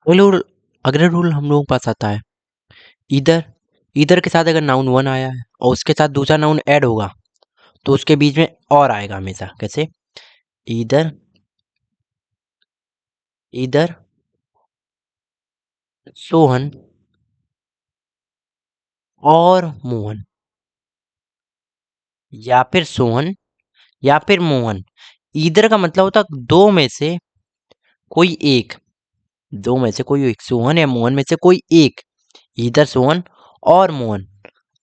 अगला रूल हम लोगों के पास आता है इधर। इधर के साथ अगर नाउन वन आया है और उसके साथ दूसरा नाउन ऐड होगा तो उसके बीच में और आएगा हमेशा। कैसे? इधर, इधर सोहन और मोहन, या फिर सोहन या फिर मोहन। इधर का मतलब होता है दो में से कोई एक, दो में से कोई एक, सोहन या मोहन में से कोई एक, इधर सोहन और मोहन।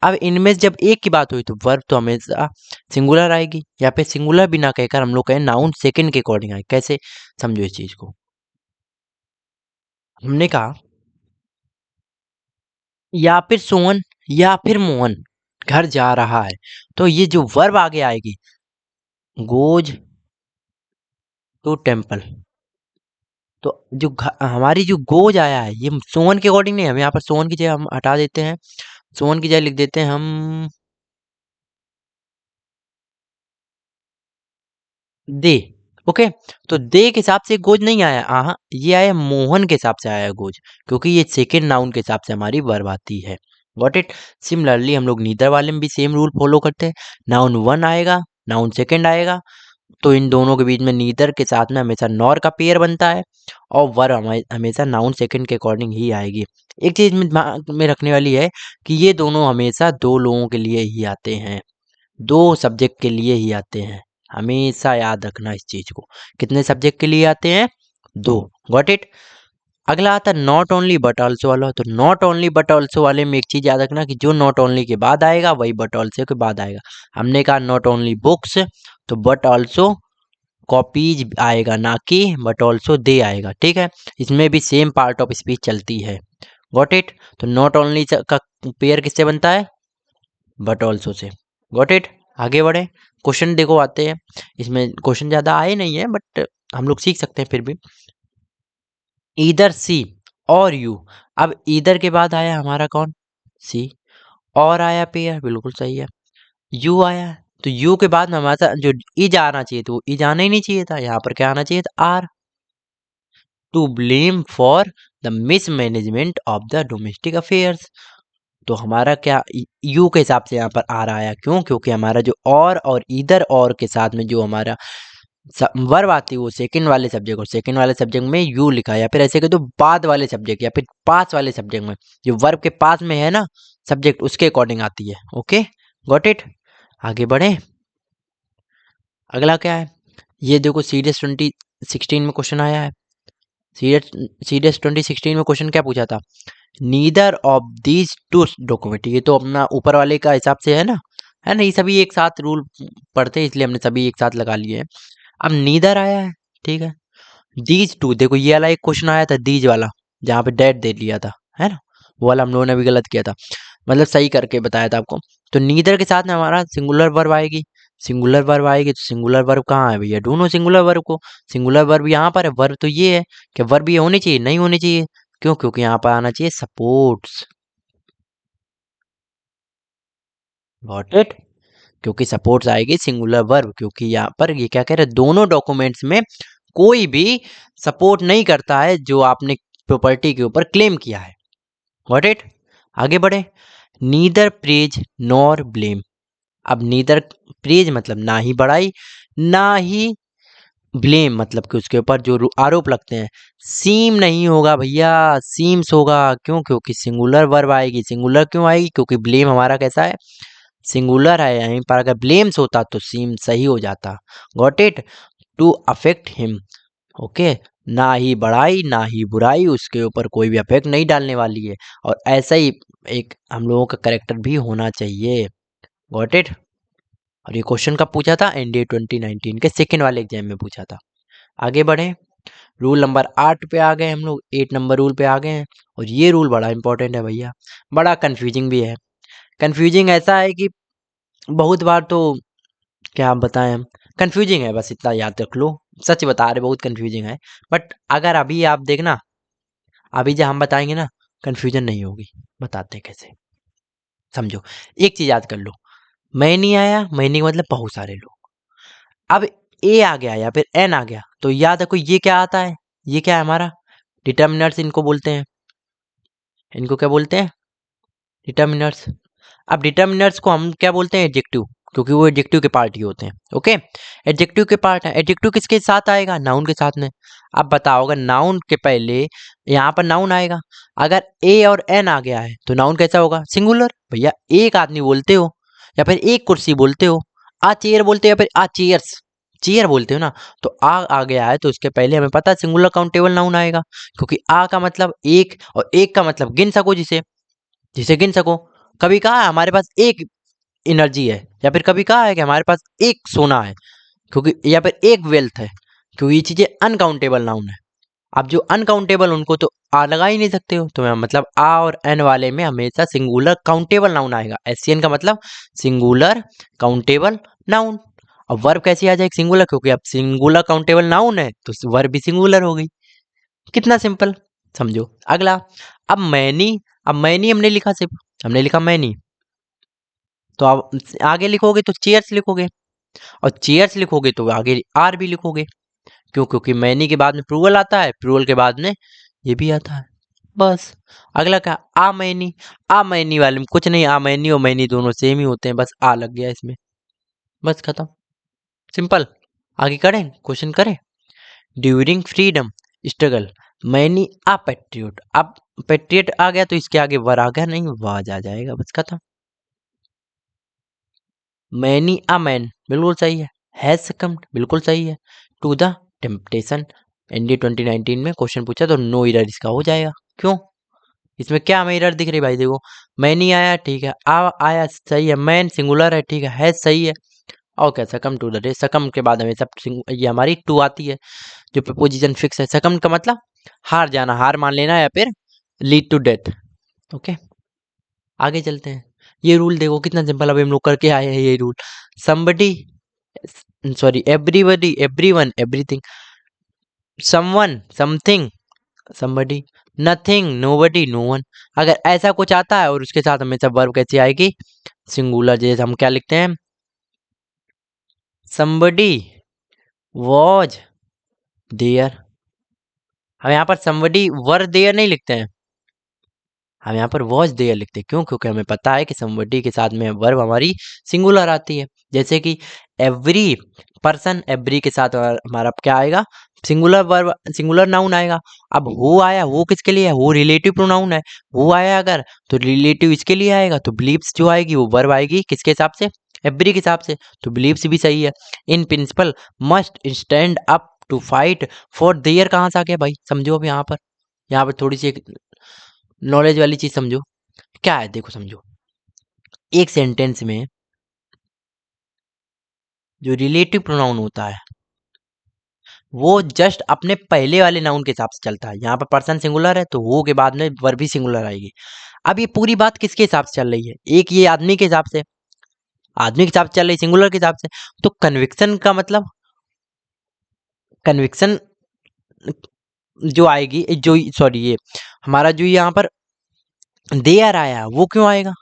अब इनमें से जब एक की बात हुई तो वर्ब तो हमेशा सिंगुलर आएगी, या फिर सिंगुलर भी ना कहकर हम लोग कहें नाउन सेकंड के अकॉर्डिंग आए। कैसे? समझो इस चीज को। हमने कहा या फिर सोहन या फिर मोहन घर जा रहा है, तो ये जो वर्ब आगे आएगी, गोज टू टेम्पल। तो जो हमारी जो गोज आया है ये सोहन के अकॉर्डिंग नहीं है। हम यहाँ पर सोहन की जगह हम हटा देते हैं, सोहन की जगह लिख देते हैं हम दे। ओके, तो दे के हिसाब से गोज नहीं आया, हाँ ये आया मोहन के हिसाब से आया गोज, क्योंकि ये सेकेंड नाउन के हिसाब से हमारी वर्ब आती है। Got it? सिमिलरली हम लोग नीदर वाले में भी सेम रूल फॉलो करते हैं। नाउन वन आएगा, नाउन सेकेंड आएगा, तो इन दोनों के बीच में नीदर के साथ में हमेशा नॉर का पेयर बनता है, और वर्ब हमेशा नाउन सेकेंड के अकॉर्डिंग ही आएगी। एक चीज में दिमाग में रखने वाली है कि ये दोनों हमेशा दो लोगों के लिए ही आते हैं, दो सब्जेक्ट के लिए ही आते हैं। हमेशा याद रखना इस चीज को। कितने सब्जेक्ट के लिए आते हैं? दो। Got it? अगला आता है नॉट ओनली बट ऑल्सो वाला। तो नॉट ओनली बट ऑल्सो वाले में एक चीज याद रखना कि जो नॉट ओनली के बाद आएगा वही बट ऑल्सो के बाद आएगा। हमने कहा नॉट ओनली बुक्स, तो बट ऑल्सो कॉपीज आएगा, ना कि बट ऑल्सो दे आएगा। ठीक है, इसमें भी सेम पार्ट ऑफ स्पीच चलती है। Got it? तो नॉट ओनली का पेयर किससे बनता है? But also say. Got it? आगे बढ़े, क्वेश्चन देखो आते हैं। इसमें क्वेश्चन ज्यादा आए नहीं है बट हम लोग सीख सकते हैं फिर भी। ईदर सी और यू। अब ईदर के बाद आया हमारा कौन? सी। और आया पेयर, बिल्कुल सही है। यू आया, तो यू के बाद में हमारा जो इज आना चाहिए था वो इज आना ही नहीं चाहिए था। यहाँ पर क्या आना चाहिए था? Are. To blame for the mismanagement of the domestic affairs. तो हमारा क्या यू के हिसाब से यहाँ पर आ रहा है? क्यों? क्योंकि हमारा जो और इधर और के साथ में जो हमारा वर्ब आती है वो सेकंड वाले सब्जेक्ट, और सेकंड वाले सब्जेक्ट में यू लिखा है, या फिर ऐसे कह दो बाद वाले सब्जेक्ट या फिर पास वाले सब्जेक्ट में, जो वर्ब के पास में है ना सब्जेक्ट, उसके अकॉर्डिंग आती है। Okay, got it? आगे बढ़े, अगला क्या है? ये देखो सीडीएस 2016 में क्वेश्चन आया है। सीडीएस 2016 में क्वेश्चन क्या पूछा था? Neither of these two document. ये तो अपना ऊपर वाले का हिसाब से है ना, ये सभी एक साथ रूल पढ़ते हैं इसलिए हमने सभी एक साथ लगा लिए हैं। अब नीदर आया है, ठीक है। दीज टू, देखो ये वाला एक क्वेश्चन आया था दीज वाला, जहाँ पे डेट दे लिया था, है ना, वो वाला हम लोगों ने भी गलत किया था, मतलब सही करके बताया था आपको। तो नीदर के साथ में हमारा सिंगुलर वर्ब आएगी, सिंगुलर वर्ब आएगी, तो सिंगुलर वर्ब कहाँ है भैया? ढूंढो सिंगुलर वर्ब को। सिंगुलर वर्ब यहाँ पर है, वर्ब तो ये है कि वर्ब ये होनी चाहिए, नहीं होनी चाहिए। क्यों? क्योंकि यहाँ पर आना चाहिए सपोर्ट्स। Got it? क्योंकि सपोर्ट्स आएगी सिंगुलर वर्ब, क्योंकि यहाँ पर ये क्या कह रहे हैं, दोनों डॉक्यूमेंट्स में कोई भी सपोर्ट नहीं करता है जो आपने प्रॉपर्टी के ऊपर क्लेम किया है। Got it? आगे बढ़े, नीदर प्रेज नॉर ब्लेम। अब नीदर प्रेज मतलब ना ही बड़ाई, ना ही ब्लेम मतलब कि उसके ऊपर जो आरोप लगते हैं। सीम नहीं होगा भैया, सीम्स होगा। क्यों? क्योंकि सिंगुलर वर्ब आएगी। सिंगुलर क्यों आएगी? क्योंकि ब्लेम हमारा कैसा है? सिंगुलर है, यहीं पर अगर ब्लेम्स होता तो सीम सही हो जाता। Got it? To affect him. Okay, ना ही बड़ाई ना ही बुराई, उसके ऊपर कोई भी अफेक्ट नहीं डालने वाली है। और ऐसा ही एक हम लोगों का करेक्टर भी होना चाहिए। Got it? और ये क्वेश्चन कब पूछा था? एनडीए 2019 के सेकेंड वाले एग्जाम में पूछा था। आगे बढ़े, रूल नंबर 8 पे आ गए हम लोग, 8 नंबर रूल पे आ गए हैं। और ये रूल बड़ा इंपॉर्टेंट है भैया, बड़ा कंफ्यूजिंग भी है। कंफ्यूजिंग ऐसा है कि बहुत बार तो क्या आप बताएं हम, कंफ्यूजिंग है, बस इतना याद रख लो। सच बता रहे, बहुत कंफ्यूजिंग है। बट अगर अभी आप देखना, अभी जब हम बताएंगे ना, कंफ्यूजन नहीं होगी। बताते हैं कैसे, समझो। एक चीज याद कर लो, मैं नहीं आया, मैनी का मतलब बहुत सारे लोग। अब ए आ गया या फिर एन आ गया, तो याद रखो ये क्या आता है? ये क्या है हमारा? डिटर्मिनर्स इनको बोलते हैं, इनको क्या बोलते हैं? डिटर्मिनर्स। अब डिटर्मिनर्स को हम क्या बोलते हैं? एडजेक्टिव, क्योंकि वो एडजेक्टिव के पार्ट ही होते हैं। ओके, एडजेक्टिव के पार्ट है। एडजेक्टिव किसके साथ आएगा? नाउन के साथ में। अब बताओ, अगर नाउन के पहले यहाँ पर नाउन आएगा, अगर ए और एन आ गया है तो नाउन कैसा होगा? सिंगुलर। भैया एक आदमी बोलते हो या फिर एक कुर्सी बोलते हो, आ चेयर बोलते हो या फिर आ चेयर्स, चेयर बोलते हो ना, तो आ गया है तो उसके पहले हमें पता है सिंगुलर काउंटेबल नाउन आएगा, क्योंकि आ का मतलब एक और एक का मतलब गिन सको, जिसे जिसे गिन सको। कभी कहा है हमारे पास एक एनर्जी है, या फिर कभी कहा है कि हमारे पास एक सोना है, क्योंकि या फिर एक वेल्थ है, क्योंकि ये चीजें अनकाउंटेबल नाउन है। अब जो अनकाउंटेबल उनको तो आ लगा ही नहीं सकते हो, तो मैं मतलब आ और एन वाले में हमेशा सिंगुलर काउंटेबल नाउन आएगा। एससीएन का मतलब सिंगुलर काउंटेबल नाउन। अब वर्ब कैसे आ जाए सिंगुलर? क्योंकि अब सिंगुलर काउंटेबल नाउन है तो वर्ब भी सिंगुलर हो गई। कितना सिंपल, समझो। अगला, अब मैनी, अब मैनी हमने लिखा, सिर्फ हमने लिखा मैनी, तो आप आगे लिखोगे तो चेयर्स लिखोगे, और चेयर्स लिखोगे तो आगे आर भी लिखोगे। क्यों? क्योंकि मैनी के बाद में प्लूरल आता है, प्लूरल के बाद में ये भी आता है। बस। अगला क्या? आ मैनी। आ मैनी वाले में कुछ नहीं, आ मैनी और मैनी दोनों सेम ही होते हैं, बस आ लग गया इसमें, बस खत्म, सिंपल। आगे करें, क्वेश्चन करें। ड्यूरिंग फ्रीडम स्ट्रगल मैनी आ पेट्रियट। अब पेट्रियट आ गया तो इसके आगे वर आ गया, नहीं वाज आ जाएगा, बस खत्म। मैनी अ मैन बिल्कुल सही है। हैज सकम्ड बिल्कुल सही है टू द टेम्पटेशन। एनडी 2019 में क्वेश्चन पूछा तो नो एरर इसका हो जाएगा। क्यों? इसमें क्या हमें एरर दिख रही भाई? देखो, मैनी आया, ठीक है, आ आया, सही है, मैन सिंगुलर है, ठीक है, हैज सही है, और क्या? सकम टू द डे। सकम के बाद हमें सब ये हमारी टू आती है, जो प्रपोजिशन फिक्स है। सकम का मतलब हार जाना, हार मान लेना, या फिर लीड टू डेथ। ओके, आगे चलते हैं। ये रूल देखो कितना सिंपल, अभी हम लोग करके आए हैं ये rule. somebody, sorry, everybody, everyone, everything, someone, something, somebody, nothing, nobody, no one. अगर ऐसा कुछ आता है और उसके साथ हमेशा वर्ब कैसी आएगी? सिंगुलर। जैसे हम क्या लिखते हैं? somebody was there। हम यहाँ पर somebody were there नहीं लिखते हैं, हम यहाँ पर वॉज देयर लिखते हैं। क्यों? क्योंकि हमें पता है कि समबडी के साथ में वर्ब हमारी सिंगुलर आती है। जैसे कि एवरी पर्सन, एवरी के साथ हमारा क्या आएगा? सिंगुलर वर्ब, सिंगुलर नाउन आएगा। अब हु आया, हु किसके लिए है? हु रिलेटिव प्रोनाउन है। हु आया अगर, तो रिलेटिव इसके लिए आएगा, तो बिलीव्स जो आएगी वो वर्ब आएगी किसके हिसाब से? एवरी के हिसाब से, तो बिलीव्स भी सही है। In principle must stand up to fight for their कहाँ से आ गया भाई? समझो अब यहाँ पर थोड़ी सी नॉलेज वाली चीज समझो। क्या है देखो, समझो। एक सेंटेंस में जो रिलेटिव प्रोनाउन होता है वो जस्ट अपने पहले वाले नाउन के हिसाब से चलता है। यहाँ पर पर्सन सिंगुलर है तो वो के बाद में वर्ब भी सिंगुलर आएगी। अब ये पूरी बात किसके हिसाब से चल रही है? एक ये आदमी के हिसाब से, आदमी के हिसाब से चल रही, सिंगुलर के हिसाब से। तो कन्विक्शन का मतलब, कन्विक्शन जो आएगी, जो सॉरी ये हमारा जो यहाँ पर देयर आया वो क्यों आएगा?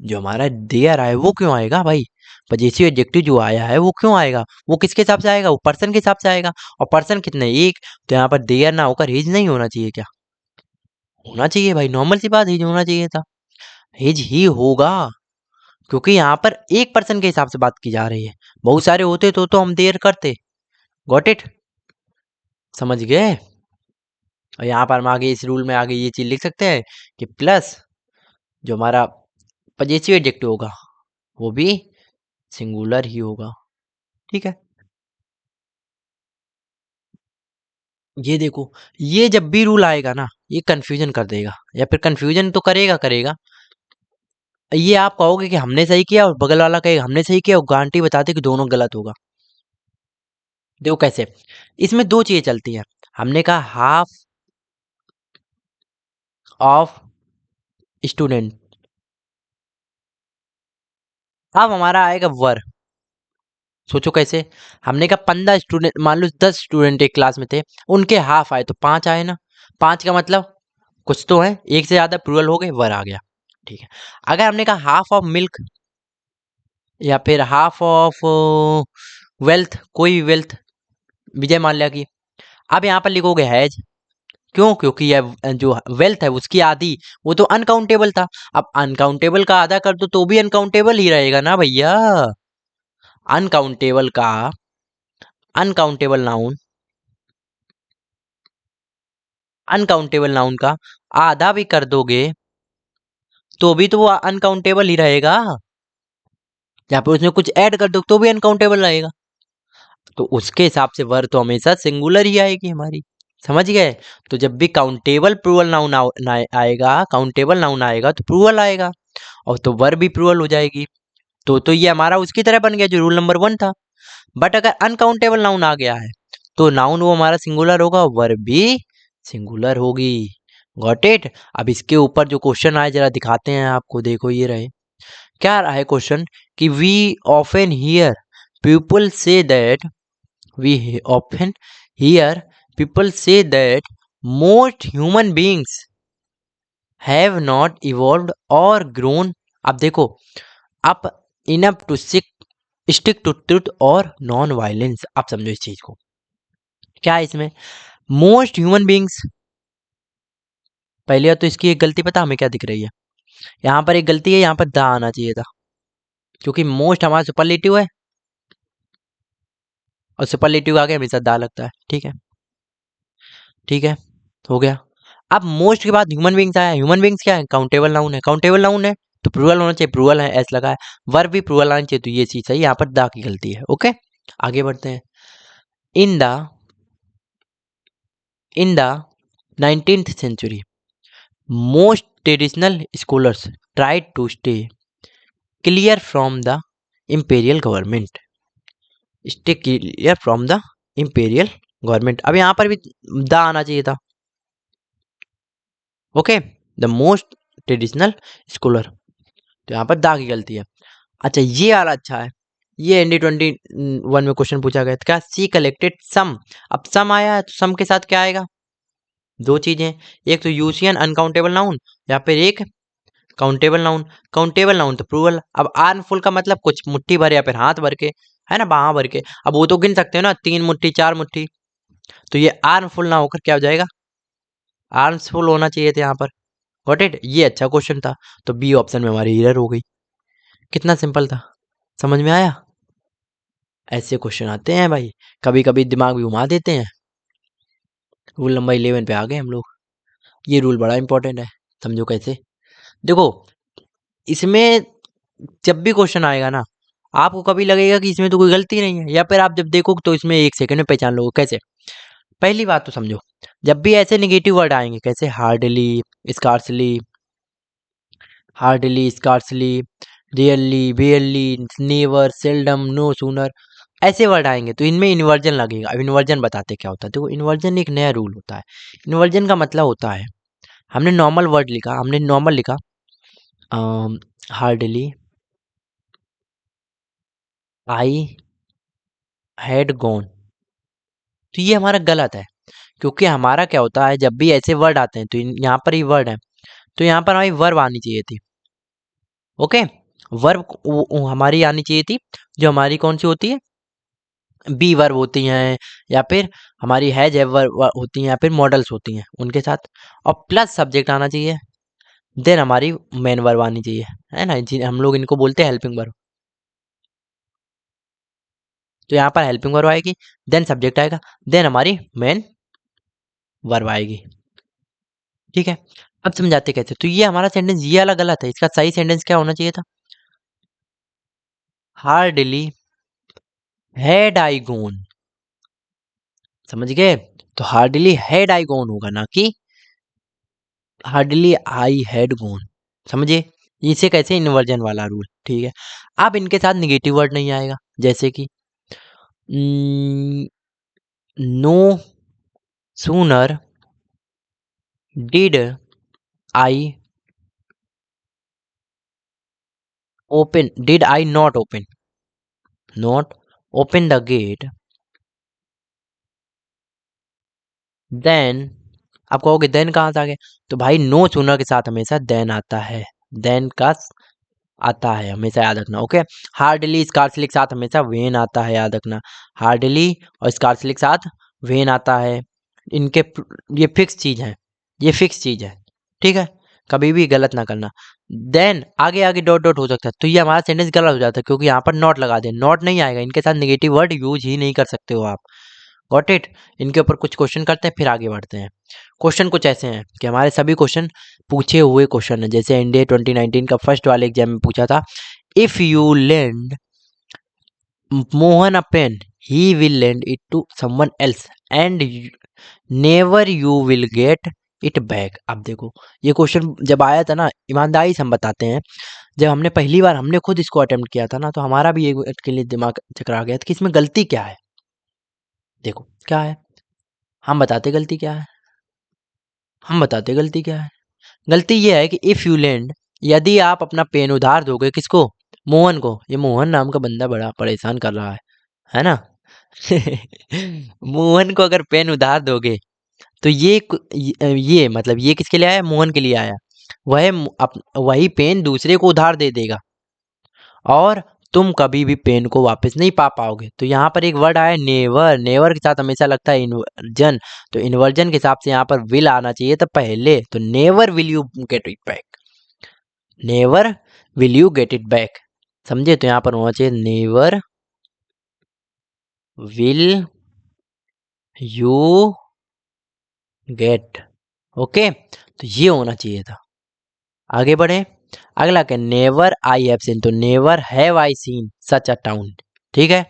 जो हमारा देयर आया वो क्यों आएगा भाई? पजेसिव एडजेक्टिव जो आया है वो क्यों आएगा? वो किसके हिसाब से आएगा? वो पर्सन के हिसाब से आएगा। और पर्सन कितने? एक। तो यहाँ पर देयर ना होकर हिज नहीं होना चाहिए क्या? होना चाहिए भाई, नॉर्मल सी बात, हिज होना चाहिए था। हिज ही होगा, क्योंकि यहाँ पर एक पर्सन के हिसाब से बात की जा रही है। बहुत सारे होते तो हम देयर करते। Got it? समझ गए? और यहाँ पर हम आगे इस रूल में आगे ये चीज लिख सकते हैं कि प्लस जो हमारा पजेसिव एडजेक्टिव होगा वो भी सिंगुलर ही होगा। ठीक है, ये देखो, ये जब भी रूल आएगा ना ये कंफ्यूजन कर देगा, या फिर कंफ्यूजन तो करेगा करेगा। ये आप कहोगे कि हमने सही किया और बगल वाला कहेगा हमने सही किया, और गारंटी बताते कि दोनों गलत होगा। देखो कैसे, इसमें दो चीजें चलती हैं। हमने कहा हाफ ऑफ स्टूडेंट, अब हमारा आएगा वर। सोचो कैसे। हमने कहा 15 स्टूडेंट, मान लो 10 स्टूडेंट एक क्लास में थे, उनके हाफ आए तो 5 आए ना। 5 का मतलब कुछ तो है, एक से ज्यादा प्लूरल हो गए, वर आ गया। ठीक है। अगर हमने कहा हाफ ऑफ मिल्क, या फिर हाफ ऑफ वेल्थ, कोई भी वेल्थ, विजय माल्या की, अब यहाँ पर लिखोगे हैज, क्यों? क्योंकि यह जो वेल्थ है उसकी आधी वो तो अनकाउंटेबल था। अब अनकाउंटेबल का आधा कर दो तो भी अनकाउंटेबल ही रहेगा ना भैया। अनकाउंटेबल का अनकाउंटेबल नाउन अनकाउंटेबल नाउन का आधा भी कर दोगे तो भी तो वो अनकाउंटेबल ही रहेगा। यहाँ पे उसमें कुछ ऐड कर दो तो भी अनकाउंटेबल रहेगा। तो उसके हिसाब से वर्ब तो हमेशा सिंगुलर ही आएगी हमारी। समझ गए? तो जब भी काउंटेबल प्लूरल नाउन आएगा, काउंटेबल नाउन आएगा तो प्लूरल आएगा और तो वर्ब भी प्लूरल हो जाएगी। तो ये हमारा उसकी तरह बन गया जो रूल नंबर 1 था। बट अगर अनकाउंटेबल नाउन आ गया है तो नाउन वो हमारा सिंगुलर होगा, वर्ब भी सिंगुलर होगी। Got it? अब इसके ऊपर जो क्वेश्चन आए जरा दिखाते हैं आपको। देखो ये रहे। क्या रहा है क्वेश्चन कि वी ऑफन हियर पीपल से that we often hear people say that most human beings have not evolved or grown। अब देखो, up enough to stick to truth और नॉन वायलेंस। आप समझो इस चीज को। क्या है इसमें? मोस्ट ह्यूमन बींग्स, पहले तो इसकी एक गलती पता हमें क्या दिख रही है? यहाँ पर एक गलती है, यहाँ पर दा आना चाहिए था क्योंकि मोस्ट हमारा सुपरलेटिव है और सुपरलेटिव आगे हमेशा दा लगता है। ठीक है, ठीक है, हो गया। अब मोस्ट के बाद ह्यूमन बींग्स आया। ह्यूमन बींग्स क्या है? काउंटेबल नाउन है। काउंटेबल नाउन है तो प्लूरल होना चाहिए, प्लूरल है, एस लगा है। वर्ब भी प्लूरल आना चाहिए, तो ये चीज है, यहाँ पर दा की गलती है। ओके, आगे बढ़ते हैं। In the in the 19th century most traditional scholars tried to stay clear from the imperial government। Stay clear from the imperial government. अब यहाँ पर भी द आना चाहिए था। Okay, the most traditional scholar, तो यहाँ पर दा की गलती है। अच्छा, ये वाला अच्छा है। ये ND21 में क्वेश्चन पूछा गया था। क्या? सी कलेक्टेड सम। अब सम आया है तो सम के साथ क्या आएगा? दो चीजें, एक तो यूसियन अनकाउंटेबल नाउन या फिर एक काउंटेबल नाउन। काउंटेबल नाउन तो प्लूरल। अब आर्मफुल का मतलब कुछ मुट्ठी भर या फिर हाथ भर के, है ना, बाहाँ भर के। अब वो तो गिन सकते हो ना, 3 मुट्ठी 4 मुट्ठी। तो ये आर्मफुल ना होकर क्या हो जाएगा? आर्म्सफुल होना चाहिए था यहाँ पर। Got it? ये अच्छा क्वेश्चन था, तो बी ऑप्शन में हमारी एरर हो गई। कितना सिंपल था, समझ में आया? ऐसे क्वेश्चन आते हैं भाई, कभी कभी दिमाग भी घुमा देते हैं। रूल नंबर 11 पे आ गए हम लोग। ये रूल बड़ा इंपॉर्टेंट है, समझो कैसे। देखो, इसमें जब भी क्वेश्चन आएगा ना, आपको कभी लगेगा कि इसमें तो कोई गलती नहीं है, या फिर आप जब देखो तो इसमें 1 सेकंड में पहचान लोगे। कैसे? पहली बात तो समझो, जब भी ऐसे नेगेटिव वर्ड आएंगे, कैसे hardly, scarcely, hardly, scarcely, really, barely, never, seldom, no, sooner, ऐसे वर्ड आएंगे तो इनमें इन्वर्जन लगेगा। अब इन्वर्जन बताते क्या होता है। देखो, इन्वर्जन एक नया रूल होता है। इन्वर्जन का मतलब होता है, हमने नॉर्मल वर्ड लिखा, हमने नॉर्मल लिखा हार्डली आई हैड गॉन, तो ये हमारा गलत है। क्योंकि हमारा क्या होता है, जब भी ऐसे वर्ड आते हैं तो यहाँ पर ही वर्ड है, तो यहाँ पर हमारी वर्ब आनी चाहिए थी। ओके, वर्ब हमारी आनी चाहिए थी, जो हमारी कौन सी होती है? बी वर्ब होती हैं, या फिर हमारी हैज वर्ब होती हैं, या फिर मॉडल्स होती हैं उनके साथ, और प्लस सब्जेक्ट आना चाहिए। देन हमारी मेन वर्ब आनी चाहिए, है ना, हम लोग इनको बोलते हैं हेल्पिंग वर्ब। तो यहाँ पर हेल्पिंग वर्ब आएगी, देन सब्जेक्ट आएगा, देन हमारी मेन वर्ब आएगी। ठीक है, अब समझाते कैसे। तो ये हमारा सेंटेंस ये वाला गलत है। इसका सही सेंटेंस क्या होना चाहिए था? Hardly had I gone. समझ गए? तो हार्डली हैड आई गॉन होगा, ना कि हार्डली आई हैड गॉन। समझे? इसे कैसे? इन्वर्जन वाला रूल। ठीक है, अब इनके साथ निगेटिव वर्ड नहीं आएगा, जैसे कि no sooner did I open, did I not open the gate, then, आप कहोगे देन कहाँ से आ गया? तो भाई नो सूनर के साथ हमेशा देन आता है, देन का आता है, हमेशा याद रखना। ओके, हार्डली स्कार्सली के साथ हमेशा वेन आता है, याद रखना। हार्डली और स्कार्सली के साथ वेन आता है। इनके ये फिक्स चीज है, ये फिक्स चीज है, ठीक है, कभी भी गलत ना करना। देन आगे आगे डॉट डॉट हो सकता है, तो ये हमारा सेंटेंस गलत हो जाता है क्योंकि यहाँ पर नॉट लगा दे, नॉट नहीं आएगा, इनके साथ नेगेटिव वर्ड यूज ही नहीं कर सकते हो आप। Got it. इनके ऊपर कुछ क्वेश्चन करते हैं फिर आगे बढ़ते हैं। क्वेश्चन कुछ ऐसे हैं कि हमारे सभी क्वेश्चन पूछे हुए क्वेश्चन है, जैसे इंडिया 2019 का फर्स्ट वाले एग्जाम में पूछा था, if you lend Mohan a pen he will lend it to someone else and never you will get it back. अब देखो ये क्वेश्चन जब आया था ना, ईमानदारी से हम बताते हैं, जब हमने पहली बार हमने खुद इसको अटेम्प्ट किया था ना, तो हमारा भी एक मिनट के लिए दिमाग चकरा गया था कि इसमें गलती क्या है। देखो क्या है, हम बताते गलती क्या है, हम बताते गलती क्या है। गलती ये है कि इफ यू लेंड, यदि आप अपना पेन उधार दोगे, किसको, मोहन को, ये मोहन नाम का बंदा बड़ा परेशान कर रहा है ना। मोहन को अगर पेन उधार दोगे तो ये मतलब ये किसके लिए आया, मोहन के लिए आया। वही पेन दूसरे को उधार दे देगा और तुम कभी भी पेन को वापस नहीं पा पाओगे। तो यहाँ पर एक वर्ड आया नेवर, नेवर के साथ हमेशा लगता है इन्वर्जन, तो इन्वर्जन के हिसाब से यहाँ पर विल आना चाहिए था पहले, तो never will you get it back, never will you get it back, समझे। तो यहाँ पर होना चाहिए never will you get, okay, तो ये होना चाहिए था। आगे बढ़े, अगला क्या, नेवर आई हैव सीन, तो never have I seen such a town, ठीक है।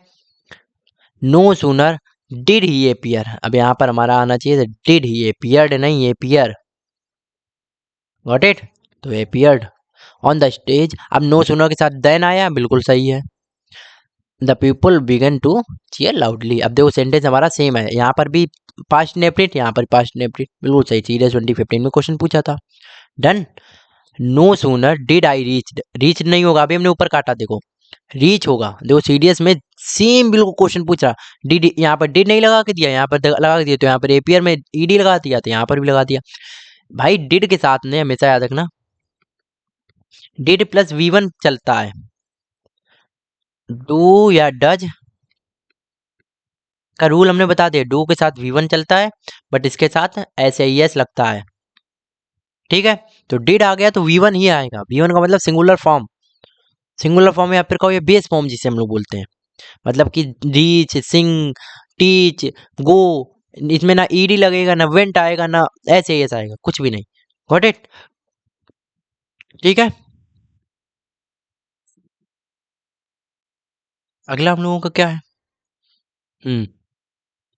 No sooner did he appear, अब यहाँ पर हमारा आना चाहिए डिड ही एपियर्ड, नहीं एपियर, गॉट इट, तो एपियर्ड ऑन द स्टेज। अब नो सूनर के साथ देन आया, बिल्कुल सही है। The people began to cheer loudly, अब देखो सेंटेंस हमारा सेम है, यहाँ पर भी पास्ट इंडेफिनिट, यहाँ पर पास्ट इंडेफिनिट, बिल्कुल सही, सीरियस 2015 में क्वेश्चन पूछा था। Done. No sooner did I reach, reach नहीं होगा, अभी हमने ऊपर काटा, देखो रीच होगा, देखो सीडीएस में सेम बिल्कुल क्वेश्चन पूछ रहा, डिड यहाँ पर डिड नहीं लगा के दिया, यहाँ पर लगा के दिया, तो यहाँ पर एपीआर में ईडी लगा दिया, तो यहाँ पर भी लगा दिया। भाई डिड के साथ में हमेशा याद रखना डिड प्लस वी1 चलता है, डू या डज का रूल हमने बता दिया, डू के साथ वी1 चलता है बट इसके साथ एस एस लगता है, ठीक है। तो डिड आ गया तो वी1 ही आएगा, वी1 का मतलब सिंगुलर फॉर्म, सिंगुलर फॉर्म या फिर कहो ये बेस फॉर्म जिसे हम लोग बोलते हैं, मतलब कि रीच, सिंग, टीच, गो, इसमें ना ईडी लगेगा, ना वेंट आएगा, ना ऐसे ऐसा आएगा, कुछ भी नहीं, गॉट इट, ठीक है। अगला हम लोगों का क्या है,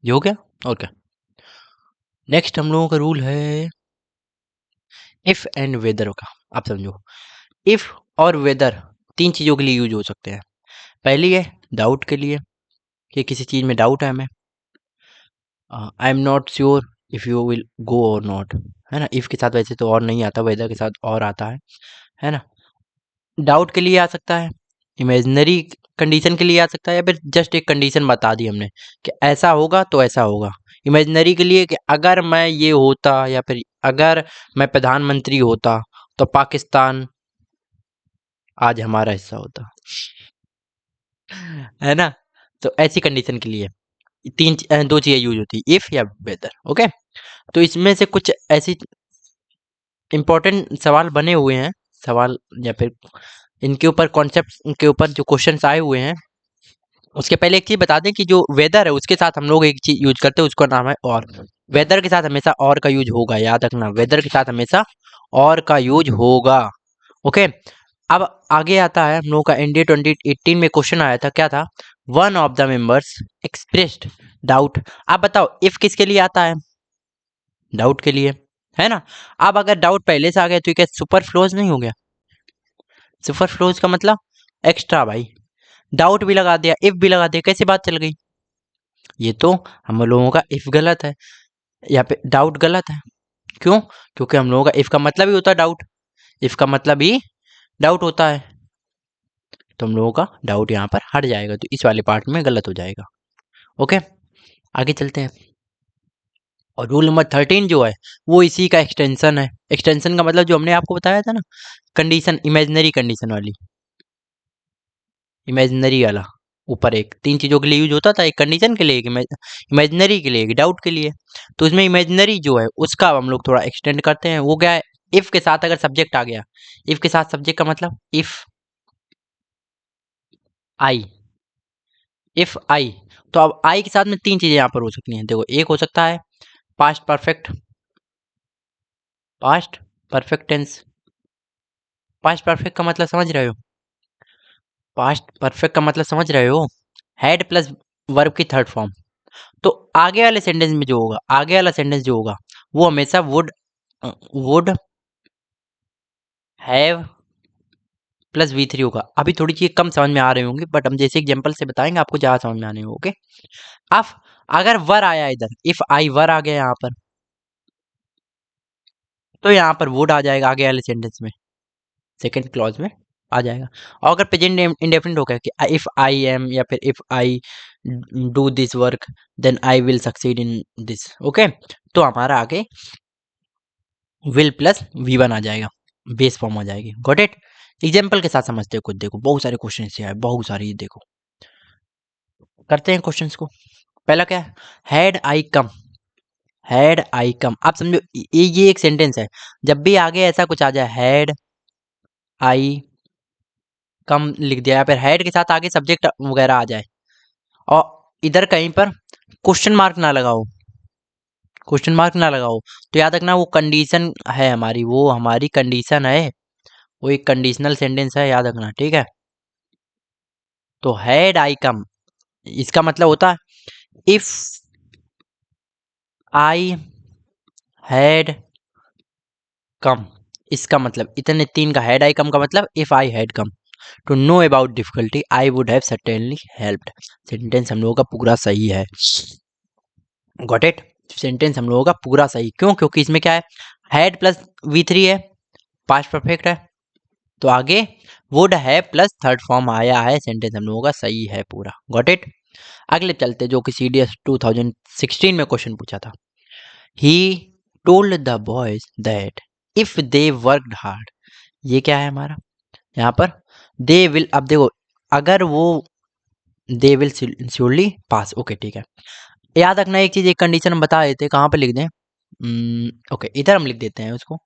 ये हो गया, ओके। नेक्स्ट हम लोगों का रूल है इफ एंड वेदर का। आप समझो, इफ और वेदर तीन चीजों के लिए यूज हो सकते हैं। पहली है डाउट के लिए, कि किसी चीज में डाउट है हमें, I am not sure if you will go और नॉट, है ना। इफ के साथ वैसे तो और नहीं आता, वेदर के साथ और आता है ना। डाउट के लिए आ सकता है, इमेजिनरी कंडीशन के लिए आ सकता है, या फिर जस्ट एक कंडीशन बता दी हमने कि ऐसा होगा तो ऐसा होगा। इमेजिनरी के लिए कि अगर मैं ये होता, या फिर अगर मैं प्रधानमंत्री होता तो पाकिस्तान आज हमारा हिस्सा होता, है ना। तो ऐसी कंडीशन के लिए दो चीजें यूज होती है, इफ या वेदर, ओके। तो इसमें से कुछ ऐसी इंपॉर्टेंट सवाल बने हुए हैं, सवाल या फिर इनके ऊपर कॉन्सेप्ट के ऊपर जो क्वेश्चंस आए हुए हैं। उसके पहले एक चीज बता दें कि जो वेदर है उसके साथ हम लोग एक चीज यूज करते हैं, उसका नाम है और। वेदर के साथ हमेशा और का यूज होगा, याद रखना, वेदर के साथ हमेशा और का यूज होगा, ओके। अब आगे आता है हम लोग का इंडिया 2018 में क्वेश्चन आया था, क्या था, one of the members expressed doubt. आप बताओ इफ किसके लिए आता है, डाउट के लिए, है ना। अब अगर डाउट पहले से आ गया तो क्या सुपर फ्लोज नहीं हो गया, सुपर फ्लोज का मतलब एक्स्ट्रा, भाई डाउट भी लगा दिया, इफ भी लगा दिया, कैसे बात चल गई। ये तो हम लोगों का इफ गलत है, या पे डाउट गलत है, क्यों, क्योंकि हम लोगों का इफ का मतलब ही होता है डाउट, इफ का मतलब ही डाउट होता है, तो हम लोगों का डाउट यहाँ पर हट जाएगा, तो इस वाले पार्ट में गलत हो जाएगा, ओके। आगे चलते हैं, और रूल नंबर 13 जो है वो इसी का एक्सटेंशन है। एक्सटेंशन का मतलब जो हमने आपको बताया था ना, कंडीशन, इमेजिनरी कंडीशन वाली, इमेजिनरी वाला, ऊपर एक, तीन चीज़ों के लिए यूज होता था, एक कंडीशन के लिए, एक इमेजिनरी के लिए, एक डाउट के लिए। तो इसमें इमेजिनरी जो है उसका हम लोग थोड़ा एक्सटेंड करते हैं। वो क्या है, इफ के साथ अगर सब्जेक्ट आ गया, इफ के साथ सब्जेक्ट का मतलब इफ आई, इफ आई। तो अब आई के साथ में तीन चीजें यहाँ पर हो सकती हैं। देखो, एक हो सकता है past perfect, past perfect tense. Past perfect का मतलब समझ रहे हो? पास्ट परफेक्ट का मतलब समझ रहे हो? हैड प्लस वर्ब की थर्ड फॉर्म। तो आगे वाले सेंटेंस में जो होगा, आगे वाला सेंटेंस जो होगा वो हमेशा would have plus we three होगा। अभी थोड़ी चीज़ कम समझ में आ रही होंगी, बट हम जैसे एग्जांपल से बताएंगे आपको ज़्यादा समझ में आने होंगे। ओके, अब अगर वर आया इधर, इफ आई वर आ गया यहाँ पर, तो यहाँ पर वुड आ जाएगा आगे वाले सेंटेंस में, सेकंड क्लॉज में आ जाएगा। और अगर प्रेजेंट इंडेफिनिट हो गया कि इफ आई एम या फिर if I do this work then I will succeed in this. Okay, तो हमारा आगे विल प्लस वी वन आ जाएगा, बेस फॉर्म आ जाएगी। Got it? एग्जाम्पल के साथ समझते हैं खुद। देखो, बहुत सारे क्वेश्चन से आए, बहुत सारे। ये देखो, करते हैं क्वेश्चंस को। पहला क्या है, had I come, had I कम। आप समझो, ये एक सेंटेंस है। जब भी आगे ऐसा कुछ आ जाए, हैड आई कम लिख दिया, या फिर हैड के साथ आगे सब्जेक्ट वगैरह आ जाए और इधर कहीं पर क्वेश्चन मार्क ना लगाओ, क्वेश्चन मार्क ना लगाओ, तो याद रखना वो कंडीशन है हमारी, वो हमारी कंडीशन है, वो एक कंडीशनल सेंटेंस है, याद रखना। ठीक है? तो हैड आई कम, इसका मतलब होता है इफ आई हैड कम। इसका मतलब इतने तीन का, हैड आई कम का मतलब if I had come to know about difficulty I would have certainly helped. Sentence हम लोगों का पूरा सही है। Got it? सेंटेंस हम लोगों का पूरा सही। क्यों? क्योंकि इसमें क्या है, हैड प्लस वी थ्री है, पास्ट परफेक्ट है, तो आगे वुड है प्लस थर्ड फॉर्म आया है। सेंटेंस हम लोगों का सही है पूरा। Got it? अगले चलते, जो कि CDS 2016 में क्वेश्चन पूछा था। He told the boys that if they worked hard, ये क्या है हमारा यहाँ पर, दे विल। अब देखो, अगर वो they will surely pass. Okay, ठीक है। याद रखना एक चीज, एक कंडीशन हम बता देते हैं, कहाँ पे लिख दें। ओके, इधर हम लिख देते हैं उसको।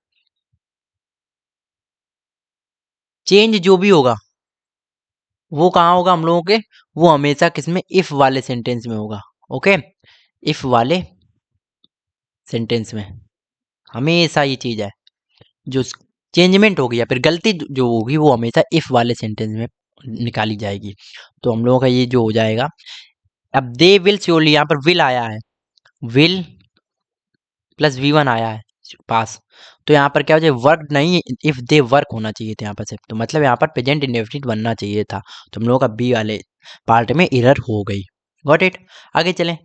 चेंज जो भी होगा वो कहाँ होगा हम लोगों के, वो हमेशा किसमें, इफ वाले सेंटेंस में होगा। ओके, इफ वाले सेंटेंस में हमेशा ये चीज है, जो चेंजमेंट होगी या फिर गलती जो होगी वो हमेशा इफ वाले सेंटेंस में निकाली जाएगी। तो हम लोगों का ये जो हो जाएगा, अब दे विल श्योरली, यहाँ पर विल आया है, विल प्लस वी वन आया है पास, तो यहाँ पर क्या हो जाए, वर्क नहीं, इफ दे वर्क होना चाहिए था यहाँ पर सिर्फ। तो मतलब यहाँ पर प्रेजेंट इंडेफिनिट बनना चाहिए था। तो हम लोगों का बी वाले पार्ट में एरर हो गई। Got it? आगे चलें।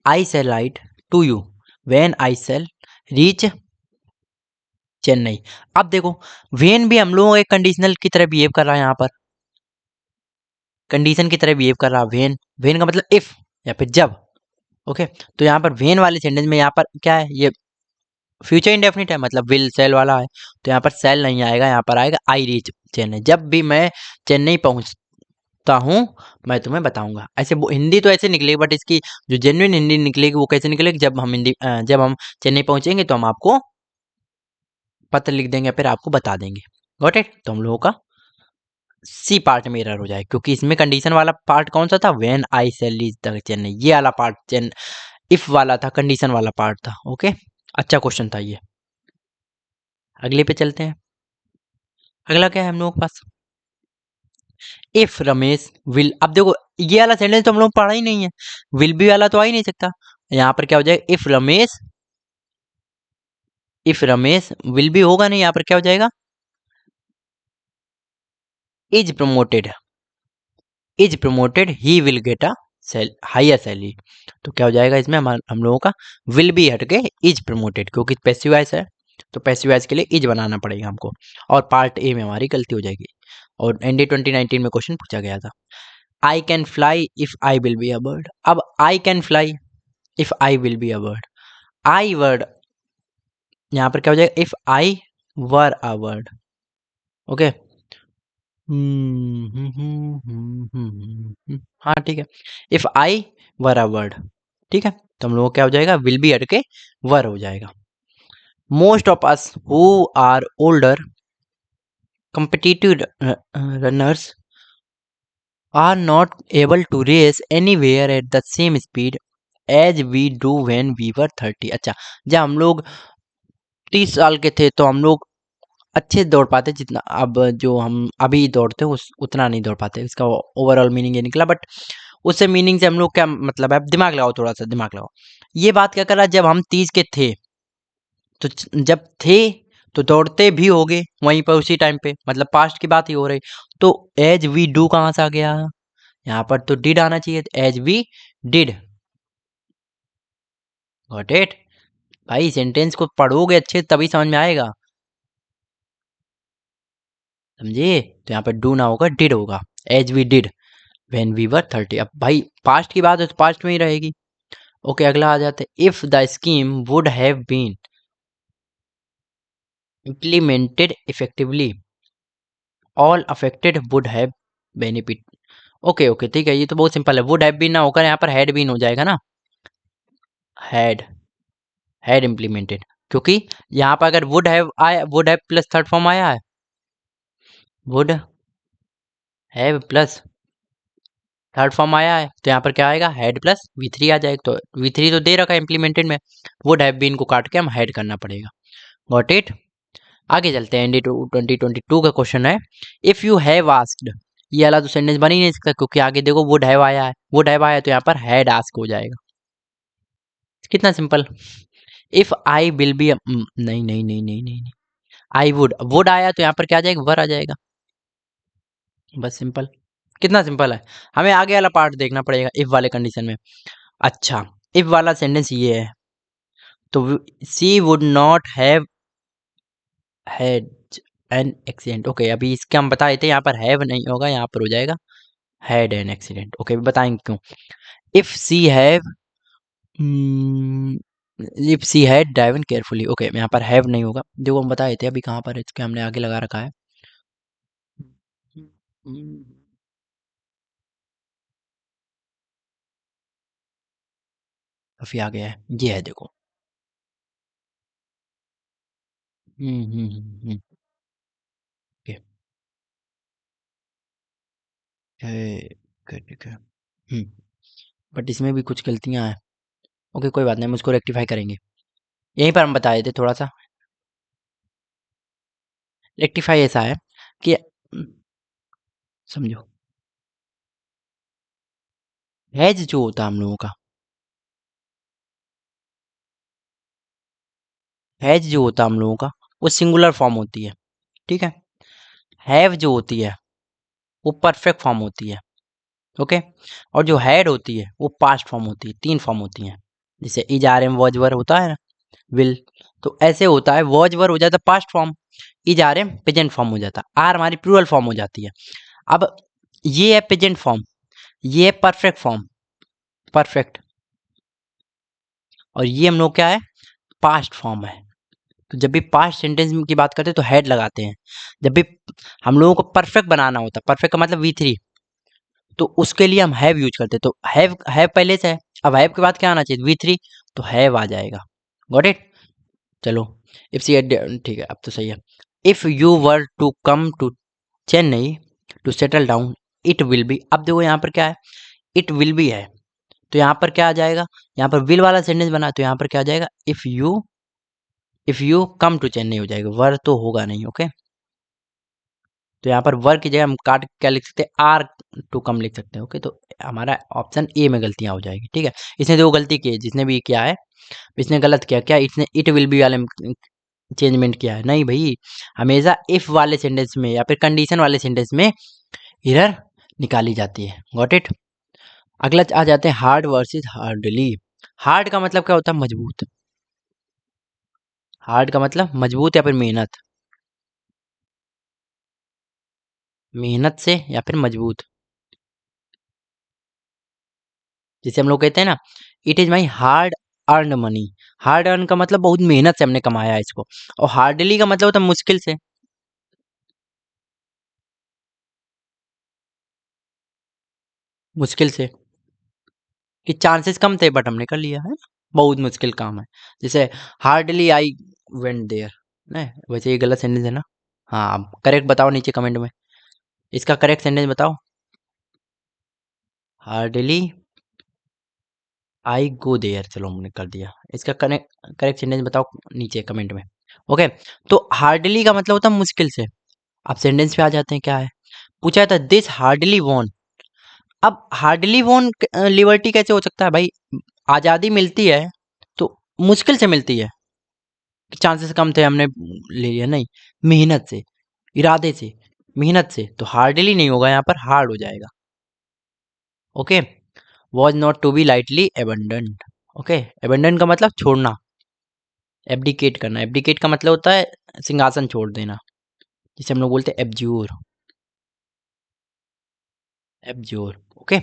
I shall write to you when I shall reach Chennai. अब देखो, वेन भी हम लोगों एक कंडीशनल की तरह बिहेव कर रहा है, यहाँ पर कंडीशन की तरह बिहेव कर रहा है। वेन, वेन का मतलब इफ या फिर जब। ओके, तो यहाँ पर वेन वाले सेंटेंस में यहाँ पर क्या है, ये फ्यूचर इंडेफिनिट है, मतलब विल सेल वाला है, तो यहाँ पर सेल नहीं आएगा, यहाँ पर आएगा आई रीच चेन्नई। जब भी मैं चेन्नई पहुंचता हूँ मैं तुम्हें बताऊंगा। ऐसे हिंदी तो ऐसे निकलेगी, बट इसकी जो जेन्युइन हिंदी निकलेगी वो कैसे निकलेगी, जब हम चेन्नई पहुंचेंगे तो हम आपको पत्र लिख देंगे, फिर आपको बता देंगे। Got it? तो हम लोगों का सी पार्ट में एरर हो जाए, क्योंकि इसमें कंडीशन वाला पार्ट कौन सा था, when I shall reach the Chennai, ये वाला पार्ट इफ वाला था, कंडीशन वाला पार्ट था। ओके, अच्छा क्वेश्चन था ये। अगले पे चलते हैं। अगला क्या है हम लोगों के पास, इफ रमेश विल। अब देखो, ये वाला सेंटेंस तो हम लोग पढ़ा ही नहीं है, विल बी वाला तो आ ही नहीं सकता। यहाँ पर क्या हो जाएगा, if Ramesh, if Ramesh will be होगा नहीं, यहाँ पर क्या हो जाएगा, is promoted, is promoted he will get a higher salary. तो क्या हो जाएगा इसमें, हम लोगों का विल बी हट के इज प्रमोटेड, क्योंकि पैसिव वॉइस है, तो पैसिव वॉइस के लिए इज बनाना पड़ेगा हमको, और पार्ट ए में हमारी गलती हो जाएगी। और एनडी 2019 में क्वेश्चन पूछा गया था, I can fly if I will be a bird. अब I can fly if I will be a bird, I were यहाँ पर क्या हो जाएगा, if I were a bird. Okay, हाँ ठीक है। If I were a word, ठीक है, तो हम लोगों को क्या हो जाएगा, विल बी हट के वर हो जाएगा। Most of us who are older competitive runners are not able to race anywhere at the same speed as we do when we were 30। अच्छा, जब हम लोग 30 साल के थे तो हम लोग अच्छे दौड़ पाते जितना अब जो हम अभी दौड़ते हैं उस उतना नहीं दौड़ पाते। इसका ओवरऑल मीनिंग ये निकला, बट उससे मीनिंग से हम लोग क्या मतलब है, दिमाग लगाओ, थोड़ा सा दिमाग लगाओ। ये बात क्या कर रहा है, जब हम 30 के थे तो जब थे तो दौड़ते भी होगे वहीं पर उसी टाइम पे, मतलब पास्ट की बात ही हो रही। तो एज वी डू कहाँ से आ गया, यहाँ पर तो डिड आना चाहिए, as we did. Got it भाई, सेंटेंस को पढ़ोगे अच्छे तभी समझ में आएगा, समझे। तो यहाँ पर डू ना होगा, डिड होगा, as we did when we were 30। अब भाई पास्ट की बात है तो पास्ट में ही रहेगी। ओके, अगला आ जाते हैं। If the scheme would have been implemented effectively all affected would have benefit। Okay okay ठीक है, ये तो बहुत सिंपल है। वुड हैव बीन ना होकर यहाँ पर हैड बीन हो जाएगा ना, हैड हैड इम्प्लीमेंटेड, क्योंकि यहाँ पर अगर वुड हैव आया, would have plus third form आया है, would have plus third form आया है, तो यहाँ पर क्या आएगा, हेड प्लस वी थ्री आ जाएगा। तो वी थ्री तो दे रखा है इम्प्लीमेंटेड में, वुड हैव बीन को काट के हम हेड करना पड़ेगा। Got it. आगे चलते हैं। एनडी 2022 का क्वेश्चन है, इफ यू हैव आस्क्ड, ये वाला तो सेंटेंस बन ही नहीं सकता क्योंकि आगे देखो वुड हैव आया है, वुड हैव आया तो यहाँ पर हैड आस्क हो जाएगा। कितना simple. If I will B, नहीं नहीं नहीं नहीं नहीं, आई वुड आया तो यहाँ पर क्या आ जाएगा, वर आ जाएगा, बस सिंपल। कितना सिंपल है। हमें आगे वाला पार्ट देखना पड़ेगा इफ वाले कंडीशन में। अच्छा, इफ वाला सेंटेंस ये है, तो she would not have had an accident. Okay, अभी इसके हम बताए थे, यहाँ पर हैव नहीं होगा, यहाँ पर हो जाएगा हैड एन एक्सीडेंट। ओके, बताएंगे क्यों। If she have, if she had driven carefully. Okay, यहाँ पर हैव नहीं होगा, जो हम बताए थे अभी, कहाँ पर है, इसके हमने आगे लगा रखा है। काफी आ गया है, ये है देखो। ओके, ठीक है। बट इसमें भी कुछ गलतियां हैं। ओके, कोई बात नहीं, हम उसको रेक्टिफाई करेंगे। यहीं पर हम बताए थे थोड़ा सा। रेक्टिफाई ऐसा है कि समझो, हैज जो होता है हम लोगों का, हैज जो होता है हम लोगों का, वो सिंगुलर फॉर्म होती है, ठीक है। हैव जो होती है वो परफेक्ट फॉर्म होती है, ओके। और जो हैड होती है वो पास्ट फॉर्म होती है, तीन फॉर्म होती हैं। जैसे is are am was were होता है ना, विल, तो ऐसे होता है, वॉज वर हो जाता है past form, is are am present form हो जाता है, आर हमारी प्लूरल फॉर्म हो जाती है। अब ये है प्रेजेंट फॉर्म, ये है परफेक्ट फॉर्म, परफेक्ट, और ये हम लोग क्या है, पास्ट फॉर्म है। तो जब भी पास्ट सेंटेंस की बात करते हैं तो हेड लगाते हैं। जब भी हम लोगों को परफेक्ट बनाना होता है, परफेक्ट का मतलब वी थ्री, तो उसके लिए हम हैव यूज करते हैं। तो हैव पहले से है, अब हैव के बाद क्या आना चाहिए, वी थ्री, तो हैव आ जाएगा। Got it. चलो, इफ सी, ठीक है, अब तो सही है। If you were to come to Chennai to settle down, it will be. अब देखो यहाँ पर क्या है, इट विल बी है, तो यहाँ पर क्या आ जाएगा, यहाँ पर विल वाला सेंटेंस बना, तो यहाँ पर क्या आ जाएगा, if you come to Chennai हो जाएगा, वर तो होगा नहीं, ओके। तो यहाँ पर वर की जगह हम काट क्या लिख सकते हैं, आर टू कम लिख सकते हैं, ओके। तो हमारा ऑप्शन ए में गलतियां हो जाएगी, ठीक है। इसने जो गलती की है, जिसने भी किया है, इसने गलत किया क्या, इसने इट विल बी वाले में चेंजमेंट किया है, नहीं भाई। हमेशा इफ वाले सेंटेंस में या फिर कंडीशन वाले सेंटेंस में एरर निकाली जाती है। Got it. अगला आ जाते हैं हार्ड वर्सेस हार्डली। हार्ड का मतलब क्या होता है, मजबूत। हार्ड का मतलब मजबूत या फिर मेहनत, मेहनत से या फिर मजबूत। जैसे हम लोग कहते हैं ना, it is my hard earn money. Hard earn का मतलब बहुत मेहनत से हमने कमाया है इसको, और हार्डली का मतलब होता है मुश्किल से। मुश्किल से, कि चांसेस कम थे बट हमने कर लिया है ना। बहुत मुश्किल काम है। जैसे हार्डली आई वेंट देयर, ना वैसे ये गलत सेंटेंस है ना। हाँ, करेक्ट बताओ नीचे कमेंट में, इसका करेक्ट सेंटेंस बताओ। हार्डली आई गो देयर, चलो हमने कर दिया। इसका करेक्ट करेक्ट सेंटेंस बताओ नीचे कमेंट में। ओके, तो हार्डली का मतलब होता है मुश्किल से। अब सेंटेंस पे आ जाते हैं, क्या है पूछा था, दिस हार्डली वॉन। अब हार्डली वॉन लिबर्टी कैसे हो सकता है भाई, आज़ादी मिलती है तो मुश्किल से मिलती है, चांसेस कम थे हमने ले लिया, नहीं, मेहनत से, इरादे से, मेहनत से, तो हार्डली नहीं होगा यहाँ पर, हार्ड हो जाएगा। Okay, was not to be lightly abandoned. Okay, abandon का मतलब छोड़ना, एब्डिकेट करना। एब्डिकेट का मतलब होता है सिंहासन छोड़ देना, जिसे हम लोग बोलते हैं एब्ज्योर, एब्ज्योर। ओके,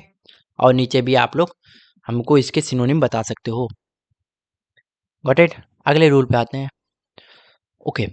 और नीचे भी आप लोग हमको इसके सिनोनिम बता सकते हो। Got it. अगले रूल पे आते हैं। ओके,